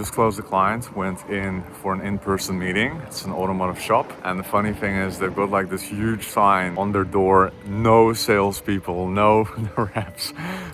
just closed the client, went in for an in-person meeting. It's an automotive shop, and the funny thing is they've got like this huge sign on their door, no salespeople, no reps.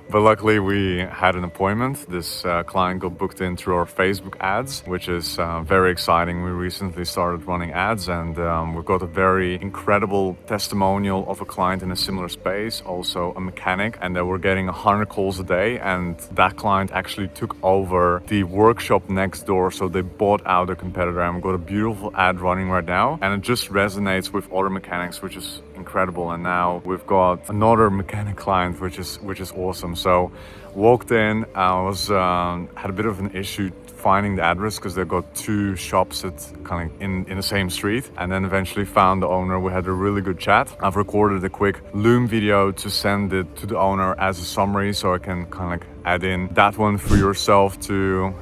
But luckily we had an appointment. This client got booked in through our Facebook ads, which is very exciting. We recently started running ads, and we've got a very incredible testimonial of a client in a similar space, also a mechanic, and they were getting 100 calls a day, and that client actually took over the workshop next door, so they bought out a competitor, and we've got a beautiful ad running right now, and it just resonates with other mechanics, which is incredible. And now we've got another mechanic client, which is awesome. So walked in, I was had a bit of an issue finding the address because they've got two shops at kind of in the same street, and then eventually found the owner. We had a really good chat. I've recorded a quick Loom video to send it to the owner as a summary, so I can kind of like add in that one for yourself to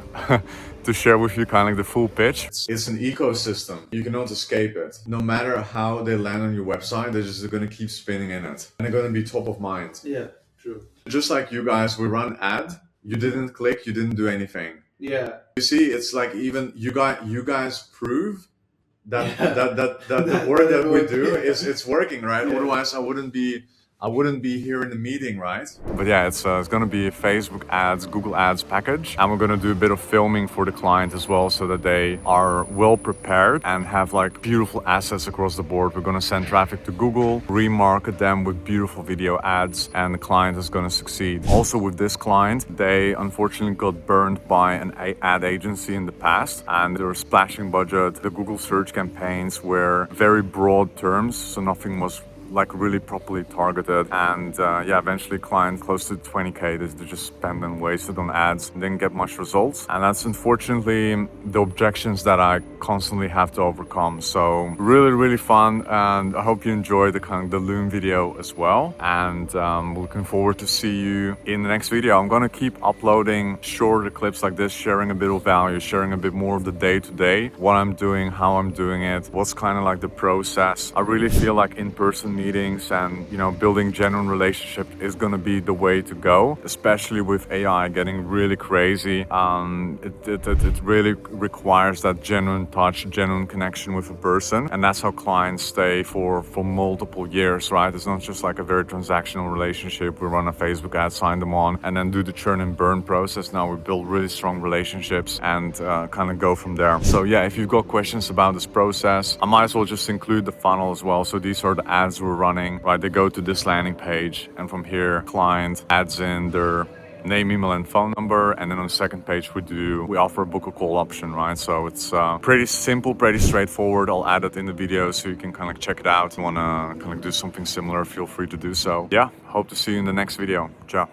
to share with you kind of like the full pitch. It's an ecosystem. You cannot escape it. No matter how they land on your website, they're just going to keep spinning in it, and they're going to be top of mind. Yeah, true. Just like you guys, we run ad, you didn't click, you didn't do anything. Yeah. You see, it's like even you guys prove that the work that we do it's working, right? Yeah. Otherwise, I wouldn't be here in the meeting, right? But yeah, it's going to be a Facebook ads, Google ads package, and we're going to do a bit of filming for the client as well, so that they are well prepared and have like beautiful assets across the board. We're going to send traffic to Google, remarket them with beautiful video ads, and the client is going to succeed. Also with this client, they unfortunately got burned by an ad agency in the past, and they were splashing budget. The Google search campaigns were very broad terms, so nothing was like really properly targeted, and yeah, eventually client close to 20k they just spent and wasted on ads, didn't get much results, and that's unfortunately the objections that I constantly have to overcome. So really fun, and I hope you enjoy the kind of the Loom video as well, and looking forward to see you in the next video. I'm gonna keep uploading shorter clips like this, sharing a bit of value, sharing a bit more of the day-to-day, what I'm doing, how I'm doing it, what's kind of like the process. I really feel like in-person meetings and, you know, building genuine relationship is going to be the way to go, especially with AI getting really crazy. It really requires that genuine touch, genuine connection with a person, and that's how clients stay for multiple years, right? It's not just like a very transactional relationship. We run a Facebook ad, sign them on, and then do the churn and burn process. Now we build really strong relationships and kind of go from there. So yeah, if you've got questions about this process, I might as well just include the funnel as well. So these are the ads we're running, right? They go to this landing page, and from here client adds in their name, email, and phone number, and then on the second page we offer a book a call option, right? So it's pretty simple, pretty straightforward. I'll add it in the video so you can kind of check it out. If you want to kind of do something similar, feel free to do so. Yeah, hope to see you in the next video. Ciao.